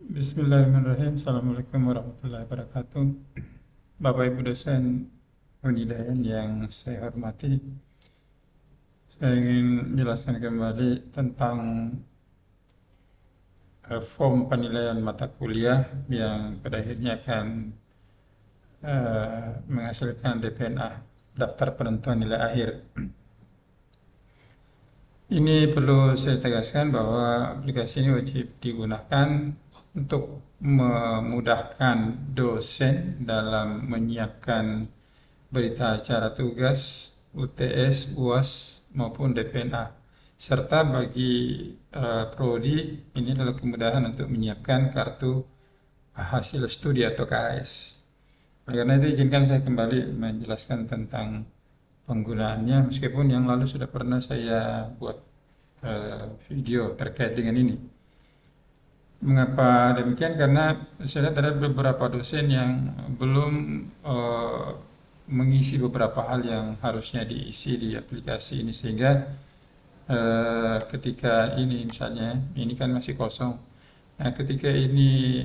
Bismillahirrahmanirrahim. Assalamualaikum warahmatullahi wabarakatuh. Bapak Ibu dosen pendidikan yang saya hormati, saya ingin menjelaskan kembali tentang form penilaian mata kuliah yang pada akhirnya akan menghasilkan DPNA, daftar penentuan nilai akhir. Ini perlu saya tegaskan bahwa aplikasi ini wajib digunakan untuk memudahkan dosen dalam menyiapkan berita acara tugas, UTS, UAS, maupun DPNA. Serta bagi prodi, ini adalah kemudahan untuk menyiapkan kartu hasil studi atau KHS. Oleh karena itu, izinkan saya kembali menjelaskan tentang penggunaannya, meskipun yang lalu sudah pernah saya buat video terkait dengan ini. Mengapa demikian? Karena saya lihat ada beberapa dosen yang belum mengisi beberapa hal yang harusnya diisi di aplikasi ini, sehingga ketika ini misalnya ini kan masih kosong. Nah, ketika ini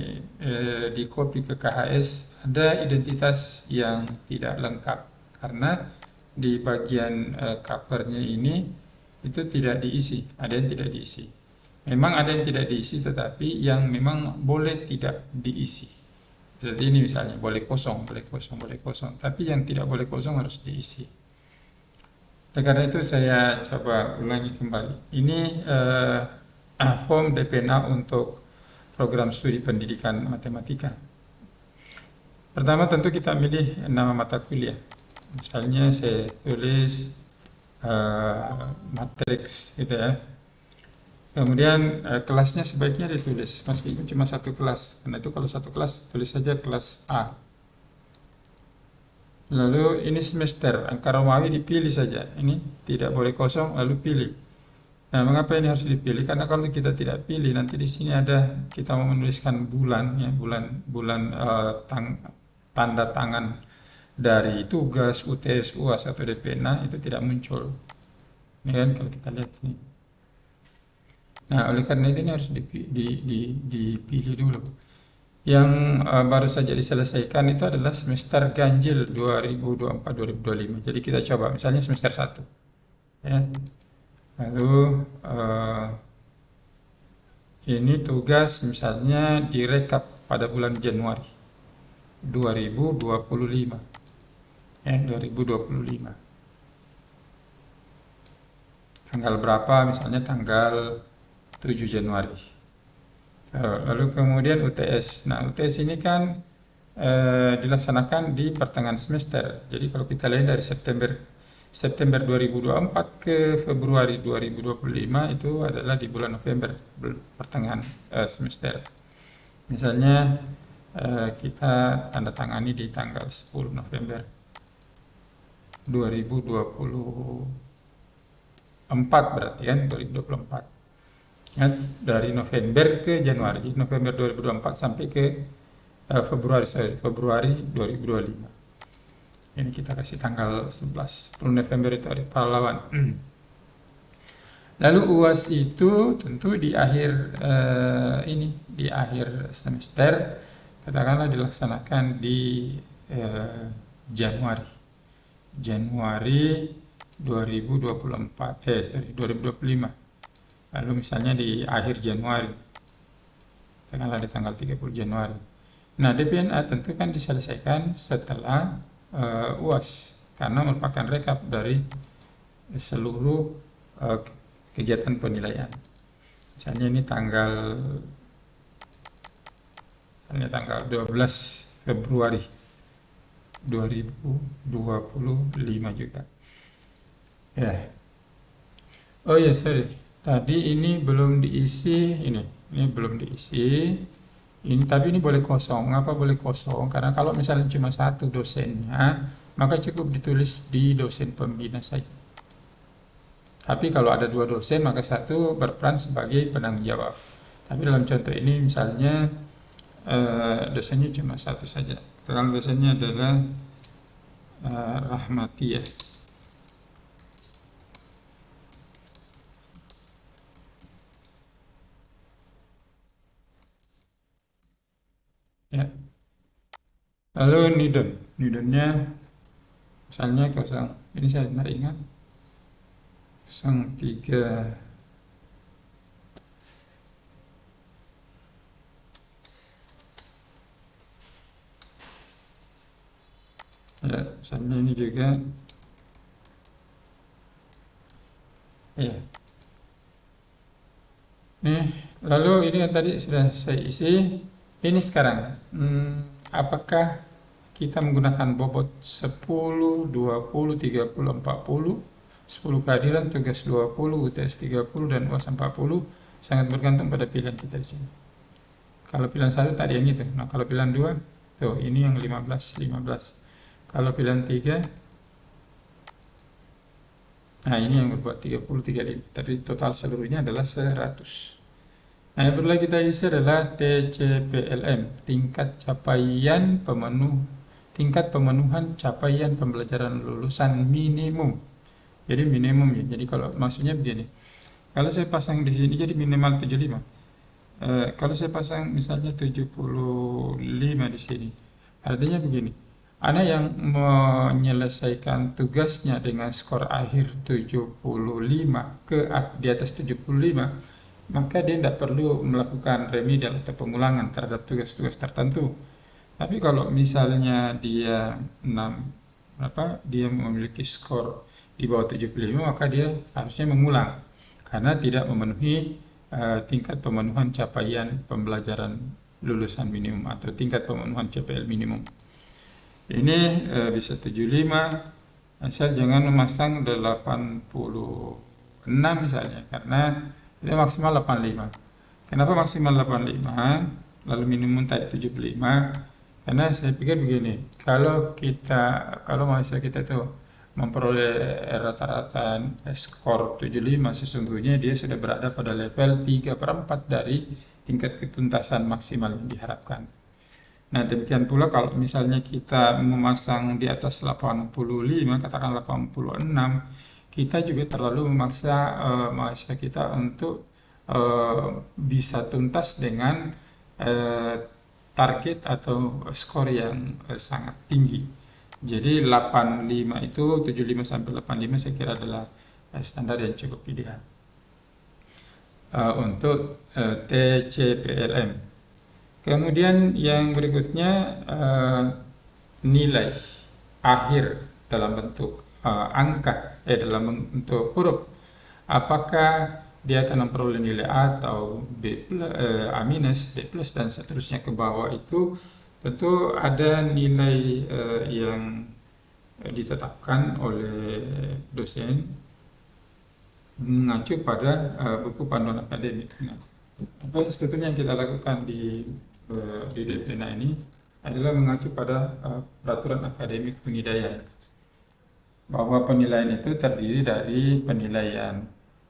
di copy ke KHS, ada identitas yang tidak lengkap karena di bagian covernya ini itu tidak diisi, ada yang tidak diisi. Memang ada yang tidak diisi, tetapi yang memang boleh tidak diisi. Jadi ini misalnya boleh kosong, boleh kosong, boleh kosong, tapi yang tidak boleh kosong harus diisi. Oleh karena itu saya coba ulangi kembali. Ini form DPNA untuk program studi pendidikan matematika. Pertama tentu kita pilih nama mata kuliah. Misalnya saya tulis matriks gitu ya. Kemudian kelasnya sebaiknya ditulis meskipun cuma satu kelas. Karena itu kalau satu kelas tulis saja kelas A. Lalu ini semester, angka Romawi dipilih saja. Ini tidak boleh kosong, lalu pilih. Nah, mengapa ini harus dipilih? Karena kalau kita tidak pilih, nanti di sini ada kita mau menuliskan bulan, ya bulan tanda tangan dari tugas, UTS, UAS atau DPNA itu tidak muncul. Ini kan kalau kita lihat ini. Nah, oleh karena itu ini harus dipilih dulu. Yang baru saja diselesaikan itu adalah semester ganjil 2024-2025. Jadi kita coba misalnya semester 1. Ya. Lalu ini tugas misalnya direkap pada bulan Januari 2025. Ya, 2025. Tanggal berapa? Misalnya tanggal 7 Januari. Lalu kemudian UTS. Nah, UTS ini kan dilaksanakan di pertengahan semester. Jadi kalau kita lihat dari September 2024 ke Februari 2025 itu adalah di bulan November, pertengahan semester. Misalnya kita tanda tangani di tanggal 10 November 2024 berarti kan 2024. Dari November ke Januari, November 2024 sampai ke Februari 2025. Ini kita kasih tanggal 11 November itu hari pahlawan. Lalu UAS itu tentu di akhir di akhir semester, katakanlah dilaksanakan di Januari 2025. Lalu misalnya di akhir Januari, katakanlah di tanggal 30 Januari. Nah, DPNA tentu kan diselesaikan setelah UAS karena merupakan rekap dari seluruh kegiatan penilaian. Misalnya ini tanggal 12 Februari 2025 juga. Ya. Oh ya, sorry. Tadi ini belum diisi ini belum diisi. Ini tapi ini boleh kosong. Mengapa boleh kosong? Karena kalau misalnya cuma satu dosennya, maka cukup ditulis di dosen pembina saja. Tapi kalau ada dua dosen, maka satu berperan sebagai penanggung jawab. Tapi dalam contoh ini misalnya dosennya cuma satu saja. Terang dosennya adalah Rahmati ya. Ya. Lalu nidonnya misalnya kosong, ini saya tidak ingat, 03. Ya, misalnya ini juga, ya. Lalu ini yang tadi sudah saya isi. Ini sekarang, apakah kita menggunakan bobot 10, 20, 30, 40, 10 kehadiran, tugas 20, UTS 30, dan UAS 40, sangat bergantung pada pilihan kita di sini. Kalau pilihan 1 tadi yang itu. Nah, kalau pilihan 2, tuh ini yang 15, 15. Kalau pilihan 3, nah ini yang berbuat 30, 35. Tapi total seluruhnya adalah 100. Nah, yang perlu kita isi adalah TCPLM, tingkat pemenuhan capaian pembelajaran lulusan minimum. Jadi minimum ya. Jadi kalau maksudnya begini, kalau saya pasang di sini jadi minimal 75. Kalau saya pasang misalnya 75 di sini, artinya begini, ada yang menyelesaikan tugasnya dengan skor akhir 75 di atas 75, maka dia tidak perlu melakukan remedial atau pengulangan terhadap tugas-tugas tertentu. Tapi kalau misalnya dia dia memiliki skor di bawah 75, maka dia harusnya mengulang karena tidak memenuhi tingkat pemenuhan capaian pembelajaran lulusan minimum atau tingkat pemenuhan CPL minimum. Ini bisa 75, asal jangan memasang 86 misalnya, karena itu maksimal 85. Kenapa maksimal 85 lalu minimum tadi 75? Karena saya pikir begini, kalau mahasiswa kita itu memperoleh rata-rata skor 75, sesungguhnya dia sudah berada pada level 3/4 dari tingkat ketuntasan maksimal yang diharapkan. Nah, demikian pula kalau misalnya kita memasang di atas 85, katakan 86, kita juga terlalu memaksa mahasiswa kita untuk bisa tuntas dengan target atau skor yang sangat tinggi. Jadi 85 itu 75 sampai 85 saya kira adalah standar yang cukup ideal. Untuk TCPLM. Kemudian yang berikutnya nilai akhir dalam bentuk angka, dalam bentuk huruf. Apakah dia akan memperoleh nilai A atau B plus, A minus, B plus, dan seterusnya ke bawah. Itu tentu ada nilai yang ditetapkan oleh dosen mengacu pada buku panduan akademik. Nah, apa yang sebetulnya yang kita lakukan di Depena ini adalah mengacu pada peraturan akademik penilaian, bahwa penilaian itu terdiri dari penilaian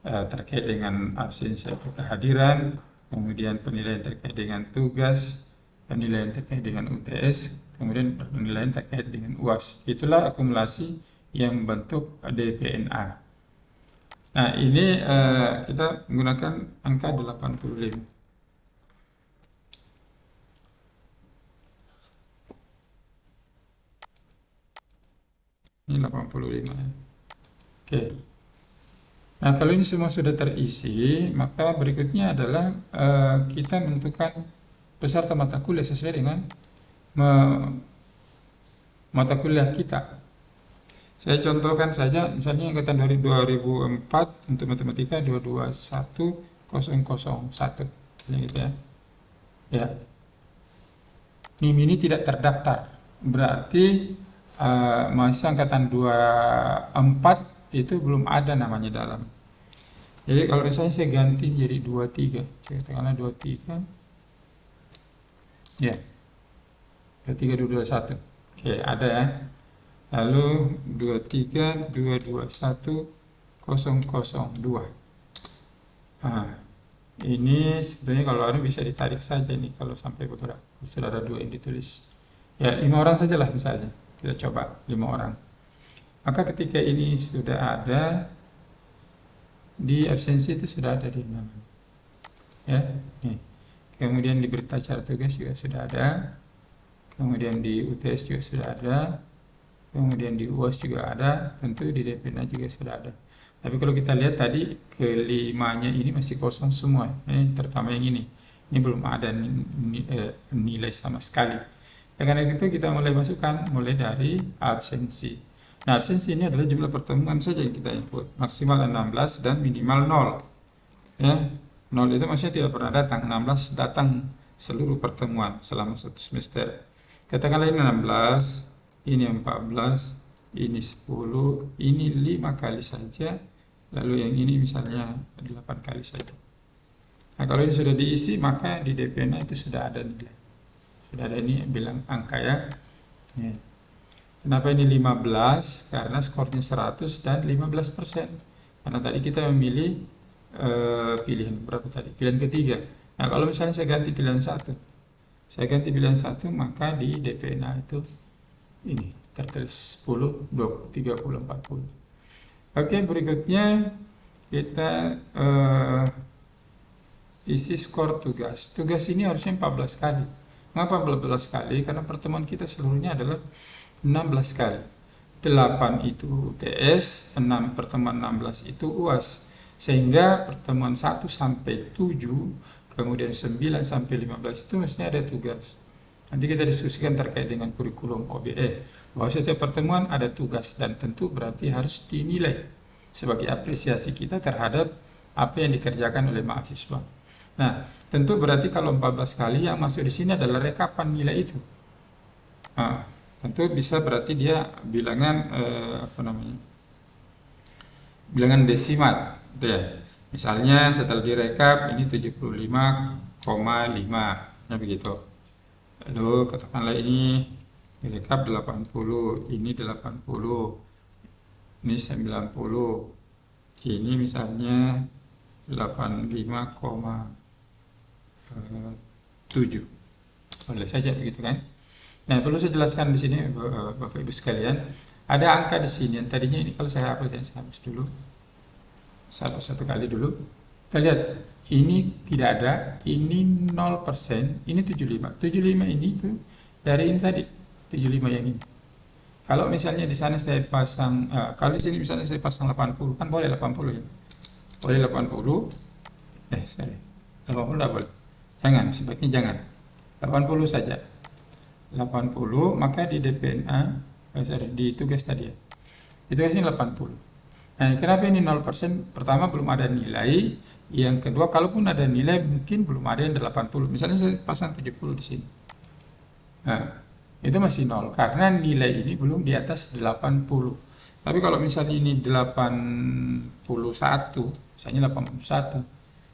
terkait dengan absensi atau kehadiran, kemudian penilaian terkait dengan tugas, penilaian terkait dengan UTS, kemudian penilaian terkait dengan UAS. Itulah akumulasi yang membentuk DPNA. Nah, ini kita menggunakan angka 85. Ini 85. Oke. Nah, kalau ini semua sudah terisi, maka berikutnya adalah kita menentukan peserta mata kuliah sesuai dengan mata kuliah kita. Saya contohkan saja, misalnya angkatan dari 2004 untuk matematika 221001, gitu ya. Ya. Ini tidak terdaftar. Berarti mahasiswa angkatan 24 itu belum ada namanya dalam. Jadi kalau misalnya saya ganti jadi 23, katakanlah 23, ya, 23 221, oke, ada ya. Lalu 23 221 002. Nah, ini sebenarnya kalau ada bisa ditarik saja nih kalau sampai beberapa, sudah ada 2 yang ditulis. Ya, 5 orang sajalah misalnya. Kita coba 5 orang. Maka ketika ini sudah ada, di absensi itu sudah ada di mana. Ya, nih. Kemudian di berita acara tugas juga sudah ada. kemudian di UTS juga sudah ada, kemudian di UAS juga ada, tentu di DPNA juga sudah ada. Tapi kalau kita lihat tadi kelimanya ini masih kosong semua, terutama yang ini belum ada nilai sama sekali. Karena itu kita mulai dari absensi. Nah, absensi ini adalah jumlah pertemuan saja yang kita input, maksimal 16 dan minimal 0. Ya, 0 itu maksudnya tidak pernah datang, 16 datang seluruh pertemuan selama satu semester. Katakanlah ini 16, ini 14, ini 10, ini 5 kali saja, lalu yang ini misalnya 8 kali saja. Nah, kalau ini sudah diisi, maka di DPNA itu sudah ada nilai. Sudah ada ini bilang angka ya. Kenapa ini 15? Karena skornya 100 dan 15%. Karena tadi kita memilih pilihan berapa tadi? Pilihan ketiga. Nah, kalau misalnya saya ganti pilihan 1. Saya ganti pilihan 1, maka di DPNA itu ini tertulis 10, 20, 30, 40. Oke, berikutnya kita isi skor tugas. Tugas ini harusnya 14 kali. Mengapa 14 kali? Karena pertemuan kita seluruhnya adalah 16 kali. 8 itu UTS, 6 pertemuan 16 itu UAS. Sehingga pertemuan 1 sampai 7, kemudian 9 sampai 15 itu mestinya ada tugas. Nanti kita diskusikan terkait dengan kurikulum OBE. Bahwa setiap pertemuan ada tugas dan tentu berarti harus dinilai sebagai apresiasi kita terhadap apa yang dikerjakan oleh mahasiswa. Nah, tentu berarti kalau 14 kali yang masuk di sini adalah rekapan nilai itu. Nah, tentu bisa berarti dia bilangan bilangan desimal, gitu ya. Misalnya setelah direkap ini 75,5, nah begitu. Lalu katakanlah ini direkap 80, ini 80, ini 90, ini misalnya 85,7. Boleh saja begitu kan? Nah, perlu saya jelaskan di sini Bapak Ibu sekalian, ada angka di sini yang tadinya ini kalau saya hapus dulu. Satu kali dulu. Kita lihat ini tidak ada, ini 0%, ini 75. 75 ini tuh dari ini tadi, 75 yang ini. Kalau misalnya di sana saya pasang, kalau di sini misalnya saya pasang 80, kan boleh 80 ya. Boleh 80, 80 tidak boleh. Jangan, sebaiknya jangan. 80 saja. 80, maka di DPNA, di tugas tadi ya. Di tugas ini 80. Nah, kenapa ini 0%? Pertama, belum ada nilai. Yang kedua, kalaupun ada nilai, mungkin belum ada yang 80. Misalnya saya pasang 70 di sini. Nah, itu masih 0, karena nilai ini belum di atas 80. Tapi kalau misalnya ini 81, misalnya 81,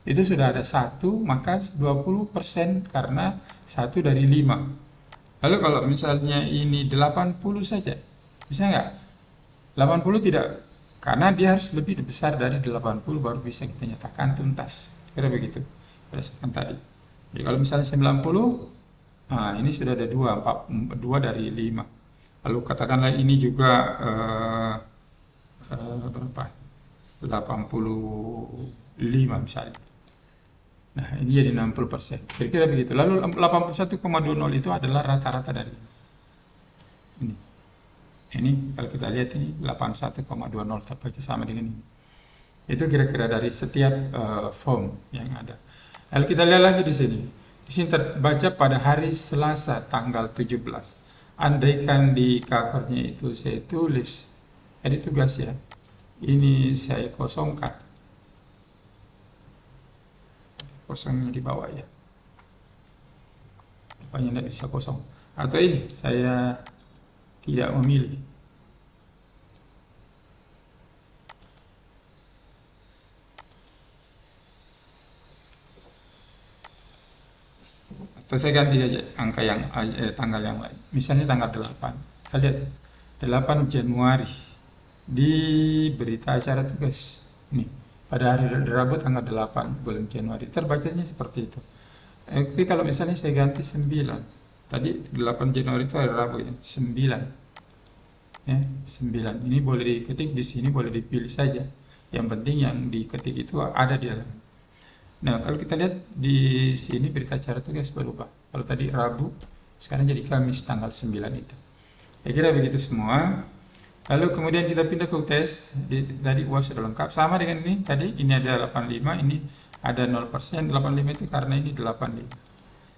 itu sudah ada 1, maka 20% karena 1 dari 5. Lalu kalau misalnya ini 80 saja, bisa nggak? 80 tidak, karena dia harus lebih besar dari 80 baru bisa kita nyatakan tuntas. Kira begitu berdasarkan tadi. Jadi kalau misalnya 90, nah ini sudah ada 2 dari 5. Lalu katakanlah ini juga berapa? 85 misalnya. Nah, ini jadi 60%. Kira-kira begitu. Lalu 81,20 itu adalah rata-rata dari ini. Ini kalau kita lihat ini 81,20 terbaca sama dengan ini. Itu kira-kira dari setiap form yang ada. Lalu kita lihat lagi di sini. Di sini terbaca pada hari Selasa tanggal 17. Andaikan di covernya itu saya tulis, jadi tugas ya. Ini saya kosongkan. Kosongnya di bawah ya. Apanya tidak bisa kosong. Atau ini saya tidak memilih. Atau saya ganti aja angka yang tanggal yang lain. Misalnya tanggal 8. Kita lihat 8 Januari di berita acara tugas. Nih, pada hari Rabu tanggal 8 bulan Januari. Terbacanya seperti itu. Jadi kalau misalnya saya ganti 9. Tadi 8 Januari itu hari Rabu ya, 9. Ya, 9. Ini boleh diketik di sini, boleh dipilih saja. Yang penting yang diketik itu ada di dalam. Nah, kalau kita lihat di sini berita acara tugas berubah. Kalau tadi Rabu, Sekarang jadi Kamis tanggal 9 itu. Saya kira begitu semua. Lalu kemudian kita pindah ke UTS. Tadi UAS sudah lengkap. Sama dengan ini. Tadi ini ada 85, ini ada 0%. 85 itu karena ini 85.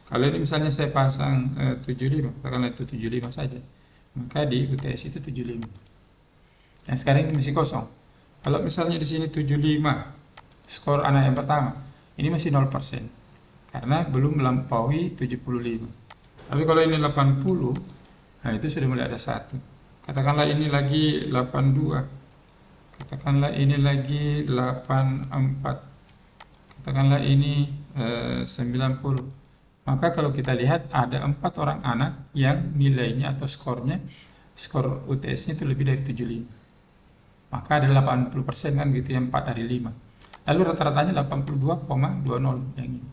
Kalau ini misalnya saya pasang 75, katakanlah itu 75 saja. Maka di UTS itu 75. Nah, sekarang ini masih kosong. Kalau misalnya di sini 75, skor anak yang pertama, ini masih 0%. Karena belum melampaui 75. Tapi kalau ini 80, nah itu sudah mulai ada 1. Katakanlah ini lagi 82. Katakanlah ini lagi 84. Katakanlah ini 90. Maka kalau kita lihat ada 4 orang anak yang nilainya atau skornya, skor UTS-nya itu lebih dari 75. Maka ada 80% kan gitu ya, 4 dari 5. Lalu rata-ratanya 82,20 yang ini.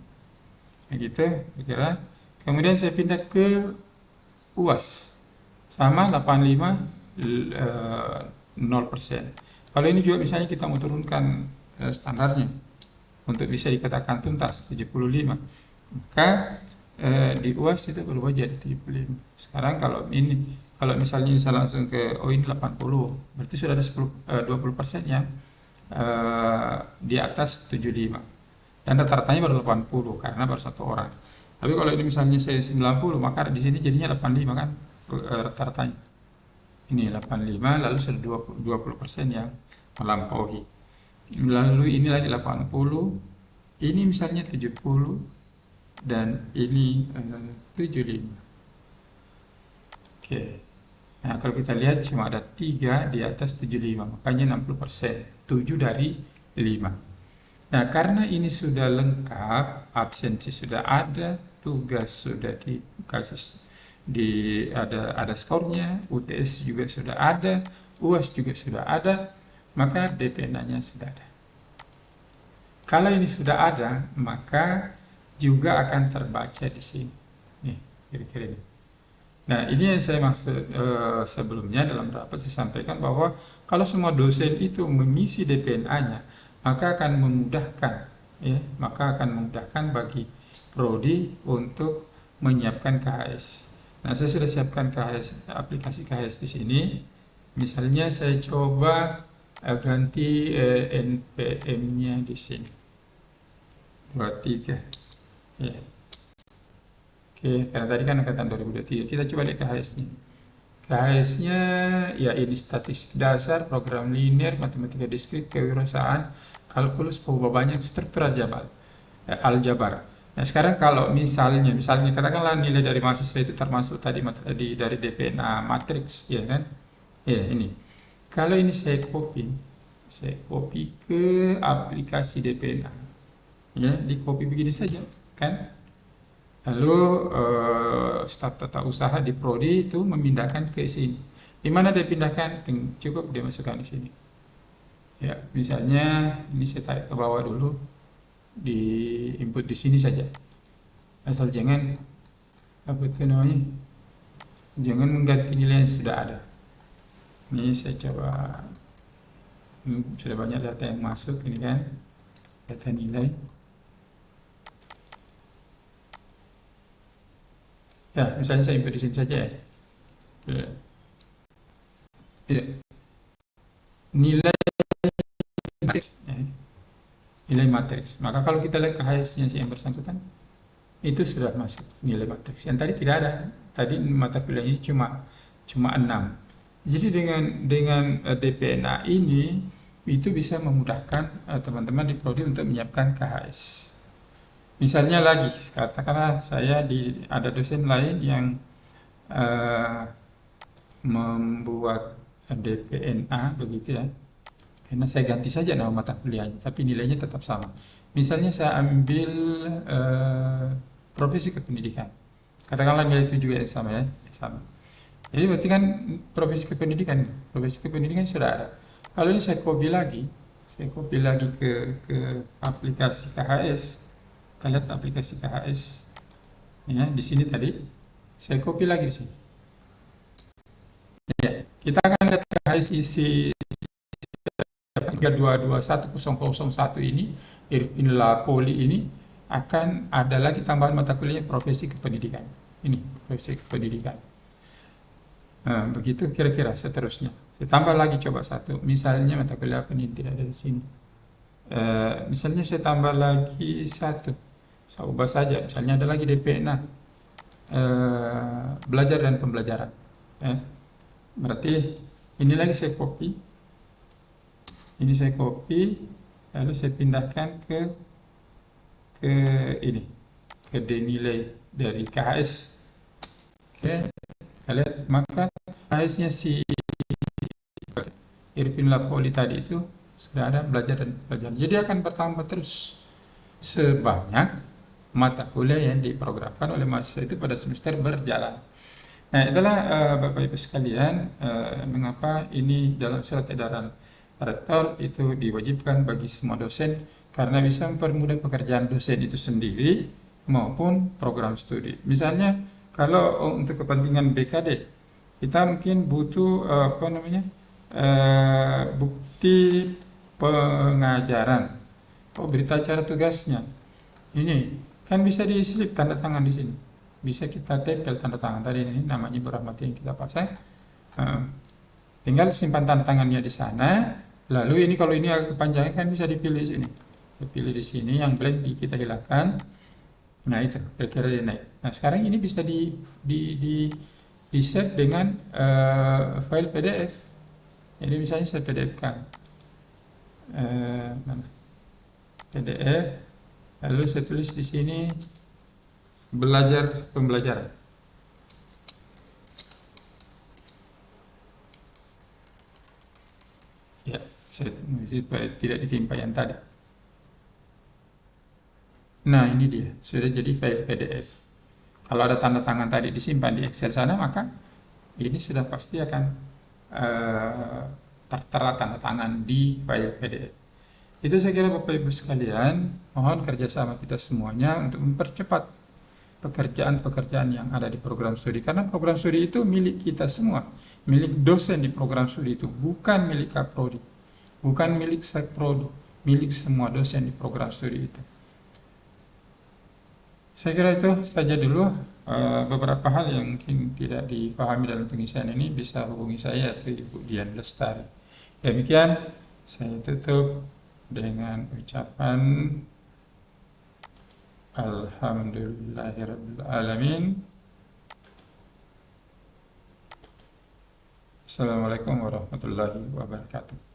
Nah gitu, kira. Kemudian saya pindah ke UAS. Sama 85 0%. Kalau ini juga misalnya kita mau turunkan standarnya untuk bisa dikatakan tuntas 75, maka di UAS itu berubah jadi 75. Sekarang kalau misalnya saya langsung ke ini 80, berarti sudah ada 20% yang di atas 75. Dan rata-ratanya baru 80 karena baru 1 orang. Tapi kalau ini misalnya saya 90, maka di sini jadinya 85 kan rata-ratanya. Ini 85, lalu sudah 20% yang melampaui. Lalu ini lagi 80, ini misalnya 70, dan ini 75. Oke. Nah, kalau kita lihat cuma ada 3 di atas 75, makanya 60%, 7 dari 5. Nah, karena ini sudah lengkap, absensi sudah ada, tugas sudah dikasih, ada skornya, UTS juga sudah ada, UAS juga sudah ada, maka DPNA-nya sudah ada. Kalau ini sudah ada, maka juga akan terbaca di sini. Nih, kira-kira ini. Nah, ini yang saya maksud sebelumnya dalam rapat saya sampaikan bahwa kalau semua dosen itu mengisi DPNA-nya, maka akan memudahkan, bagi prodi untuk menyiapkan KHS. Nah, saya sudah siapkan KHS, aplikasi KHS di sini. Misalnya saya coba ganti NPM-nya di sini. 23. Ya. Oke, karena tadi kan angkatan 2023. Kita coba lihat KHS-nya. KHS-nya ya ini statistik dasar, program linear, matematika diskrit, kewirausahaan, kalkulus, banyak struktur aljabar. Nah, sekarang kalau misalnya katakanlah nilai dari mahasiswa itu termasuk tadi dari DPNA matriks, ya kan? Ya, ini. Kalau ini saya copy ke aplikasi DPNA. Ya, di copy begini saja, kan? Lalu staf tata usaha di prodi itu memindahkan ke sini. Di mana dia pindahkan? Cukup dia masukkan di sini. Ya, misalnya ini saya tarik ke bawah dulu, di input di sini saja. Asal jangan jangan mengganti nilai yang sudah ada. Ini saya coba, sudah banyak data yang masuk ini kan, data nilai. Ya, misalnya saya input di sini saja ya. Ya. Nilai matriks, ya. Nilai matriks. Maka kalau kita lihat KHS-nya yang bersangkutan, itu sudah masuk nilai matriks. Yang tadi tidak ada. Tadi mata kuliahnya cuma 6. Jadi dengan DPNA ini itu bisa memudahkan teman-teman di prodi untuk menyiapkan KHS. Misalnya lagi, katakanlah saya ada dosen lain yang membuat DPNA begitu ya. Karena saya ganti saja nama mata kuliahnya, tapi nilainya tetap sama. Misalnya saya ambil profesi kependidikan. Katakanlah nilai itu juga yang sama ya, sama. Jadi berarti kan profesi kependidikan sudah ada. Kalau ini saya copy lagi ke aplikasi KHS. Kita lihat aplikasi KHS. Ya, di sini tadi saya copy lagi di sini. Ya, kita akan lihat KHS isi 3221.001 inilah poli ini akan ada lagi tambahan mata kuliah profesi kependidikan. ini proyek pendidikan. Nah, begitu kira-kira seterusnya. Saya tambah lagi coba satu, misalnya mata kuliah apa nih tidak ada di sini. Misalnya saya tambah lagi satu, saya ubah saja. Misalnya ada lagi DP. Nah, belajar dan pembelajaran. Berarti ini lagi saya copy, ini saya copy, lalu saya pindahkan ke ini, ke nilai dari KHS. Oke, kalian maka KHS-nya si Irvin Lapoli tadi itu sudah ada belajar dan pelajaran. Jadi akan bertambah terus sebanyak mata kuliah yang diprogramkan oleh mahasiswa itu pada semester berjalan. Nah, itulah Bapak Ibu sekalian, mengapa ini dalam surat edaran rektor itu diwajibkan bagi semua dosen karena bisa mempermudah pekerjaan dosen itu sendiri maupun program studi. Misalnya kalau untuk kepentingan BKD kita mungkin butuh bukti pengajaran. Berita acara tugasnya. Ini kan bisa diselip tanda tangan di sini. Bisa kita tempel tanda tangan tadi ini namanya Ibu Rahmati yang kita pasang. Tinggal simpan tanda tangannya di sana. Lalu ini kalau ini agak kepanjangan kan bisa dipilih di sini. Dipilih di sini, yang blank kita hilangkan. Nah itu kira-kira dia naik. Nah sekarang ini bisa di save dengan file PDF. Jadi misalnya saya PDF kan, mana? PDF. Lalu saya tulis di sini belajar pembelajaran. Ya, supaya tidak ditimpa yang tadi. Nah, ini dia, sudah jadi file PDF. Kalau ada tanda tangan tadi disimpan di Excel sana, maka ini sudah pasti akan tertera tanda tangan di file PDF. Itu saya kira Bapak Ibu sekalian, mohon kerjasama kita semuanya untuk mempercepat pekerjaan-pekerjaan yang ada di program studi. Karena program studi itu milik kita semua, milik dosen di program studi itu, bukan milik Kaprodi, bukan milik Sekprodi, milik semua dosen di program studi itu. Saya kira itu saja dulu, beberapa hal yang mungkin tidak dipahami dalam pengisian ini bisa hubungi saya atau Ibu Dian Lestari. Demikian, saya tutup dengan ucapan Alhamdulillahirabbil alamin. Assalamualaikum warahmatullahi wabarakatuh.